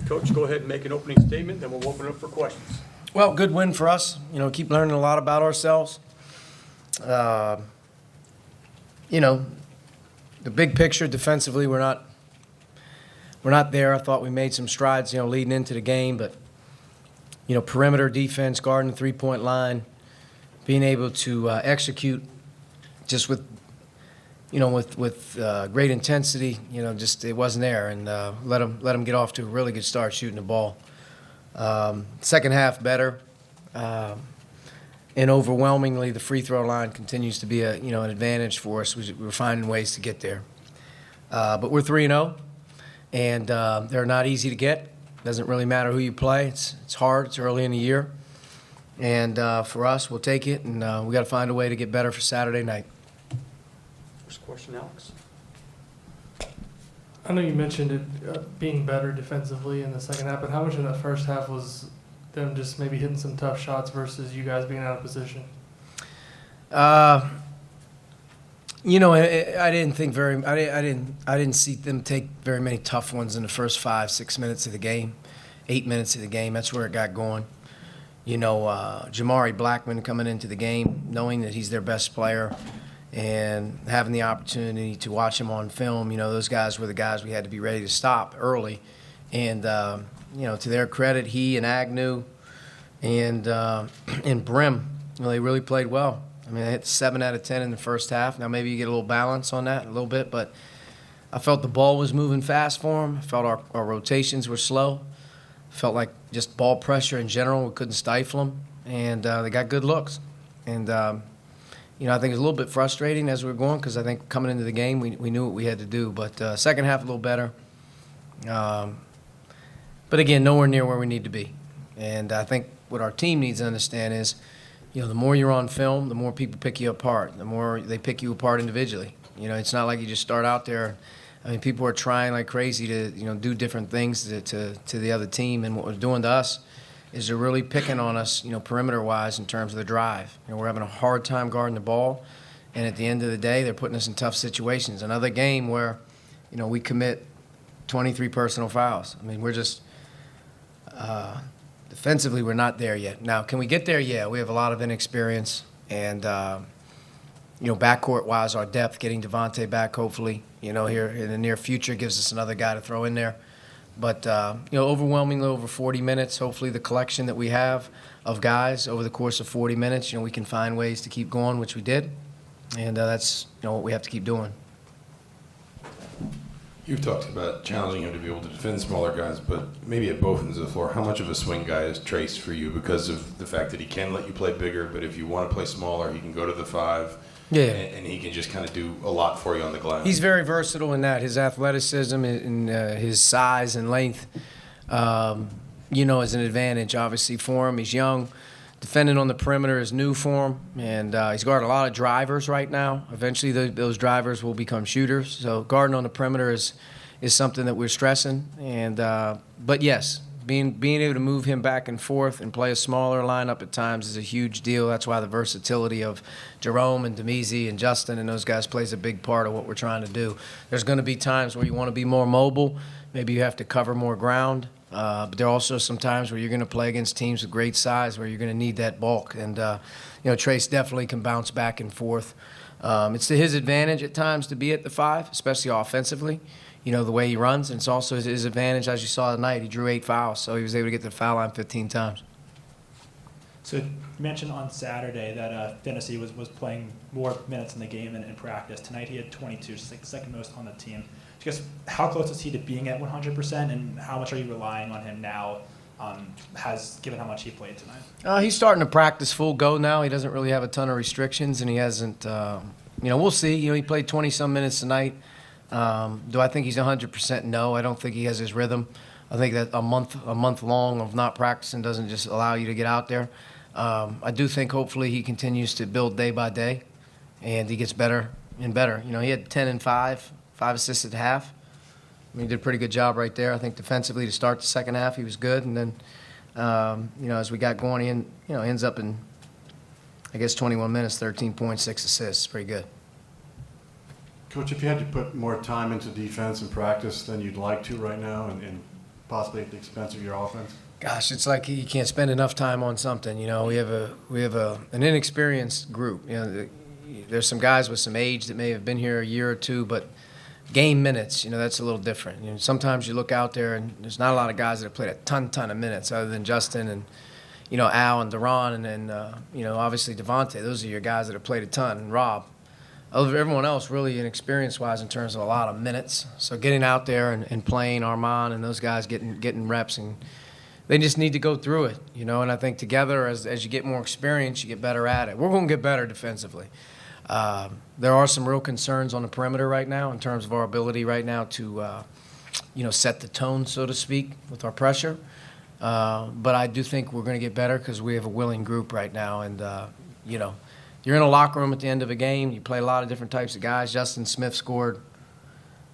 Coach, go ahead and make an opening statement, then we'll open it up for questions. Well, good win for us. Keep learning a lot about ourselves. The big picture defensively, we're not there. I thought we made some strides, leading into the game, but perimeter defense, guarding the three-point line, being able to execute just with great intensity, just it wasn't there, and let them get off to a really good start shooting the ball. Second half better, and overwhelmingly the free throw line continues to be an advantage for us. We're finding ways to get there, but we're 3-0, and they're not easy to get. Doesn't really matter who you play. It's hard. It's early in the year, and for us, we'll take it, and we got to find a way to get better for Saturday night. First question, Alex. I know you mentioned it being better defensively in the second half, but how much in that first half was them just maybe hitting some tough shots versus you guys being out of position? I didn't think I didn't see them take very many tough ones in the first 5-6 minutes of the game, 8 minutes of the game. That's where it got going. Jamari Blackman coming into the game, knowing that he's their best player, and having the opportunity to watch him on film. Those guys were the guys we had to be ready to stop early. And, to their credit, he and Agnew and Brim, they really played well. I mean, they hit 7 out of 10 in the first half. Now maybe you get a little balance on that a little bit, but I felt the ball was moving fast for them. I felt our rotations were slow. Felt like just ball pressure in general, we couldn't stifle them. And they got good looks. And, I think it's a little bit frustrating as we were going because I think coming into the game we knew what we had to do. But second half a little better. But again, nowhere near where we need to be. And I think what our team needs to understand is, the more you're on film, the more people pick you apart, the more they pick you apart individually. It's not like you just start out there. I mean, people are trying like crazy to, do different things to the other team. And what they're doing to us is they're really picking on us, perimeter-wise in terms of the drive. We're having a hard time guarding the ball. And at the end of the day, they're putting us in tough situations. Another game where, we commit 23 personal fouls. I mean, we're just defensively, we're not there yet. Now, can we get there? Yeah, we have a lot of inexperience. And, backcourt-wise, our depth, getting Devontae back, hopefully, here in the near future gives us another guy to throw in there. But, overwhelmingly over 40 minutes, hopefully the collection that we have of guys over the course of 40 minutes, we can find ways to keep going, which we did. And that's, what we have to keep doing. You've talked about challenging him to be able to defend smaller guys, but maybe at both ends of the floor, how much of a swing guy is Trace for you because of the fact that he can let you play bigger, but if you want to play smaller, he can go to the 5, and he can just kind of do a lot for you on the glass? He's very versatile in that. His athleticism and his size and length, is an advantage, obviously, for him. He's young. Defending on the perimeter is new for him, and he's guarding a lot of drivers right now. Eventually, those drivers will become shooters. So guarding on the perimeter is something that we're stressing. And but yes, being able to move him back and forth and play a smaller lineup at times is a huge deal. That's why the versatility of Jerome and Demizi and Justin and those guys plays a big part of what we're trying to do. There's going to be times where you want to be more mobile. Maybe you have to cover more ground. But there are also some times where you're going to play against teams with great size where you're going to need that bulk. And, Trace definitely can bounce back and forth. It's to his advantage at times to be at the 5, especially offensively, the way he runs. And it's also his advantage, as you saw tonight. He drew 8 fouls, so he was able to get to the foul line 15 times. So you mentioned on Saturday that Finney was playing more minutes in the game than in practice. Tonight he had 22, just like the second most on the team. I guess how close is he to being at 100%, and how much are you relying on him now, given how much he played tonight? He's starting to practice full go now. He doesn't really have a ton of restrictions, and he hasn't, we'll see. He played 20-some minutes tonight. Do I think he's 100%? No, I don't think he has his rhythm. I think that a month long of not practicing doesn't just allow you to get out there. I do think hopefully he continues to build day by day, and he gets better and better. He had 10 and 5 assists at half. I mean, he did a pretty good job right there. I think defensively to start the second half, he was good. And then, as we got going, he ends up in, 21 minutes, 13 points, 6 assists. Pretty good. Coach, if you had to put more time into defense and practice than you'd like to right now, and possibly at the expense of your offense? Gosh, it's like you can't spend enough time on something. You know, we have an inexperienced group. You know, there's some guys with some age that may have been here a year or two, but game minutes, you know, that's a little different. You know, sometimes you look out there and there's not a lot of guys that have played a ton of minutes other than Justin and, you know, Al and Deron and then, you know, obviously Devontae. Those are your guys that have played a ton, and Rob. Everyone else really inexperience-wise in terms of a lot of minutes. So getting out there and playing, Armand and those guys getting reps, and they just need to go through it, you know. And I think together, as you get more experience, you get better at it. We're going to get better defensively. There are some real concerns on the perimeter right now in terms of our ability right now to, you know, set the tone, so to speak, with our pressure. But I do think we're going to get better because we have a willing group right now. And, you know, you're in a locker room at the end of a game. You play a lot of different types of guys. Justin Smith scored,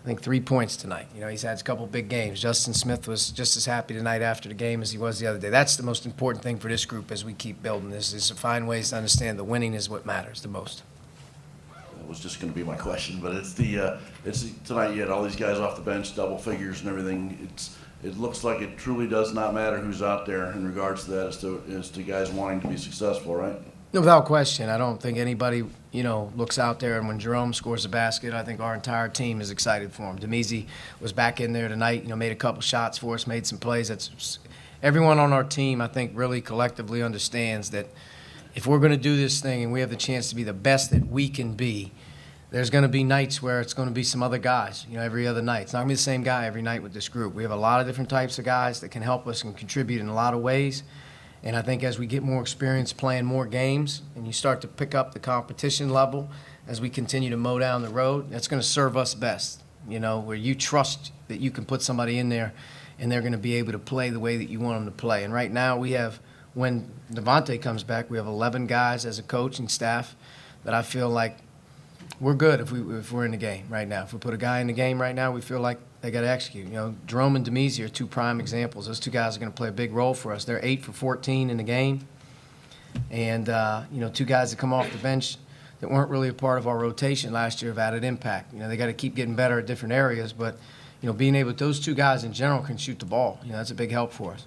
I think, 3 points tonight. You know, he's had a couple big games. Justin Smith was just as happy tonight after the game as he was the other day. That's the most important thing for this group as we keep building this, is to find ways to understand the winning is what matters the most. That was just going to be my question, but it's tonight you had all these guys off the bench, double figures and everything. It looks like it truly does not matter who's out there in regards to that as to guys wanting to be successful, right? No, without question. I don't think anybody, you know, looks out there, and when Jerome scores a basket, I think our entire team is excited for him. Demezi was back in there tonight, you know, made a couple shots for us, made some plays. That's everyone on our team, I think, really collectively understands that if we're going to do this thing and we have the chance to be the best that we can be, there's going to be nights where it's going to be some other guys, you know, every other night. It's not going to be the same guy every night with this group. We have a lot of different types of guys that can help us and contribute in a lot of ways. And I think as we get more experience playing more games and you start to pick up the competition level as we continue to mow down the road, that's going to serve us best, you know, where you trust that you can put somebody in there and they're going to be able to play the way that you want them to play. And right now we have, when Devontae comes back, we have 11 guys as a coaching staff that I feel like we're good if we're in the game right now. If we put a guy in the game right now, we feel like they got to execute. You know, Jerome and Demezi are two prime examples. Those two guys are going to play a big role for us. They're 8 for 14 in the game. And, you know, two guys that come off the bench that weren't really a part of our rotation last year have added impact. You know, they got to keep getting better at different areas. But, you know, being able to, those two guys in general can shoot the ball. You know, that's a big help for us.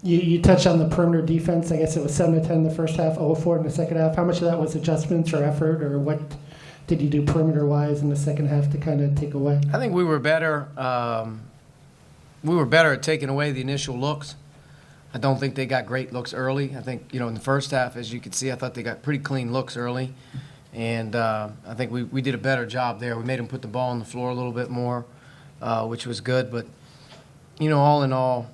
You touched on the perimeter defense. I guess it was 7-10 in the first half, 0-4 in the second half. How much of that was adjustments or effort, or what did you do perimeter-wise in the second half to kind of take away? I think we were better. We were better at taking away the initial looks. I don't think they got great looks early. I think, you know, in the first half, as you could see, I thought they got pretty clean looks early. And I think we did a better job there. We made them put the ball on the floor a little bit more, which was good. But, you know, all in all,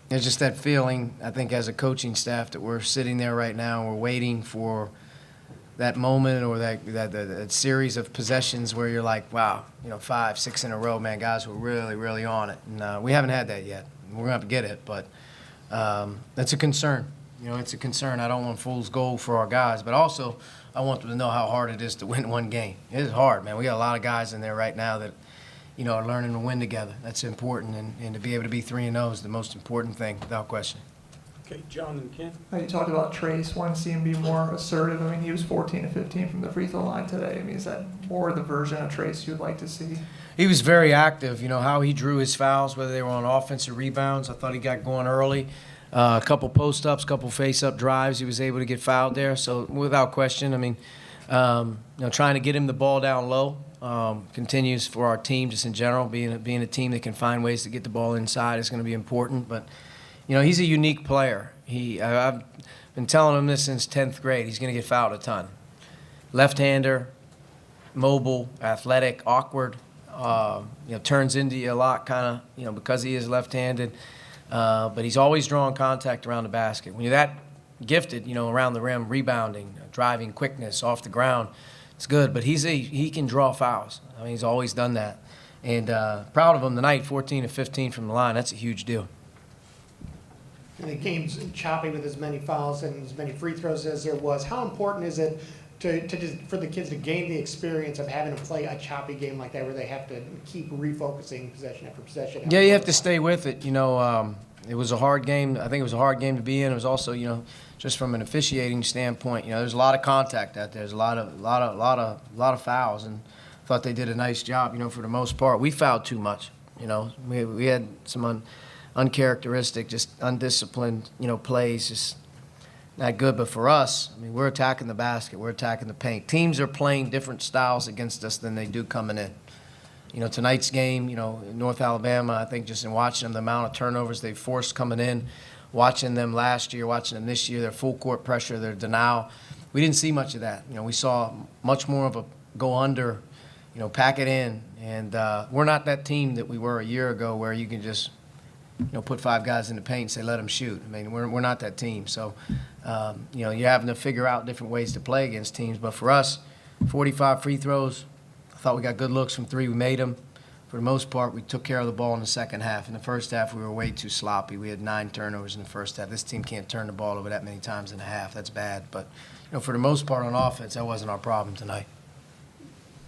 there's just that feeling, I think, as a coaching staff that we're sitting there right now and we're waiting for that moment or that series of possessions where you're like, wow, you know, 5, 6 in a row, man, guys were really, really on it. And we haven't had that yet. We're going to have to get it, but that's a concern. You know, it's a concern. I don't want fool's gold for our guys, but also I want them to know how hard it is to win one game. It is hard, man. We got a lot of guys in there right now that, you know, are learning to win together. That's important, and to be able to be 3-0 is the most important thing, without question. Okay, John and Ken. You talked about Trace, wanting to see him be more assertive. I mean, he was 14 of 15 from the free throw line today. I mean, is that more the version of Trace you would like to see? He was very active. You know, how he drew his fouls, whether they were on offense or rebounds. I thought he got going early. A couple post-ups, couple face-up drives. He was able to get fouled there. So, without question, I mean, you know, trying to get him the ball down low continues for our team just in general. Being a team that can find ways to get the ball inside is going to be important. But, you know, he's a unique player. I've been telling him this since 10th grade. He's going to get fouled a ton. Left-hander, mobile, athletic, awkward. You know, turns into you a lot kind of, you know, because he is left-handed. But he's always drawing contact around the basket. When you're that gifted, you know, around the rim, rebounding, driving, quickness, off the ground, it's good. But he can draw fouls. I mean, he's always done that. And proud of him tonight, 14 of 15 from the line. That's a huge deal. And the game's choppy with as many fouls and as many free throws as there was. How important is it for the kids to gain the experience of having to play a choppy game like that where they have to keep refocusing possession after possession? Yeah, you have to stay with it. You know, it was a hard game. I think it was a hard game to be in. It was also, you know, just from an officiating standpoint, you know, there's a lot of contact out there. There's a lot of fouls, and I thought they did a nice job, you know, for the most part. We fouled too much. You know, we had some uncharacteristic, just undisciplined, you know, plays, just not good. But for us, I mean, we're attacking the basket, we're attacking the paint. Teams are playing different styles against us than they do coming in. You know, tonight's game, you know, in North Alabama, I think just in watching them, the amount of turnovers they forced coming in, watching them last year, watching them this year, their full court pressure, their denial, we didn't see much of that. You know, we saw much more of a go under, you know, pack it in. And we're not that team that we were a year ago where you can just, you know, put 5 guys in the paint and say, let them shoot. I mean, we're not that team. So, you know, you're having to figure out different ways to play against teams. But for us, 45 free throws, I thought we got good looks from 3. We made them. For the most part, we took care of the ball in the second half. In the first half, we were way too sloppy. We had 9 turnovers in the first half. This team can't turn the ball over that many times in a half. That's bad. But, you know, for the most part on offense, that wasn't our problem tonight.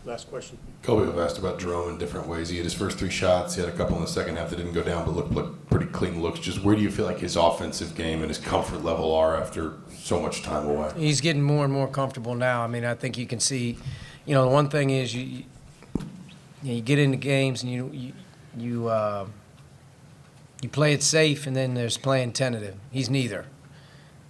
Last question. Kobe have asked about Jerome in different ways. He had his first 3 shots. He had a couple in the second half that didn't go down, but looked pretty clean looks. Just where do you feel like his offensive game and his comfort level are after so much time away? He's getting more and more comfortable now. I mean, I think you can see, you know, the one thing is you get into games and you play it safe, and then there's playing tentative. He's neither.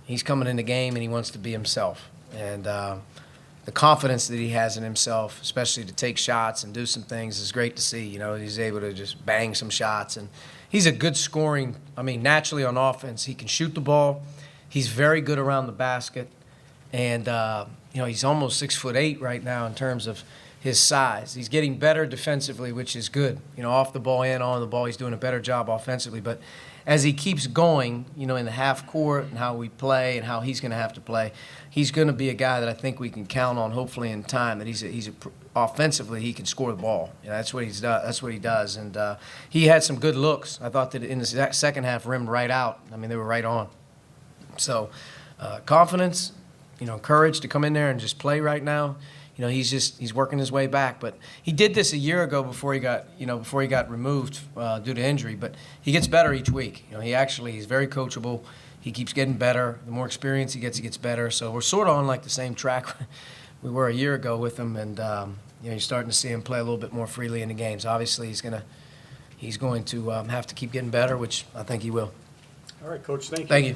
He's coming in the game and he wants to be himself. And the confidence that he has in himself, especially to take shots and do some things, is great to see. You know, he's able to just bang some shots. And he's a good scoring, I mean, naturally on offense, he can shoot the ball. He's very good around the basket. And, you know, he's almost 6'8" right now in terms of his size. He's getting better defensively, which is good. You know, off the ball and on the ball, he's doing a better job offensively. But as he keeps going, you know, in the half court and how we play and how he's going to have to play, he's going to be a guy that I think we can count on, hopefully in time, that offensively he can score the ball. You know, that's what he does. And he had some good looks. I thought that in the second half rimmed right out. I mean, they were right on. So confidence, you know, courage to come in there and just play right now. You know, he's working his way back. But he did this a year ago before he got removed due to injury. But he gets better each week. You know, he's very coachable. He keeps getting better. The more experience he gets better. So we're sort of on like the same track we were a year ago with him. And you know, you're starting to see him play a little bit more freely in the games. Obviously, he's going to have to keep getting better, which I think he will. All right, Coach, thank you. Thank you.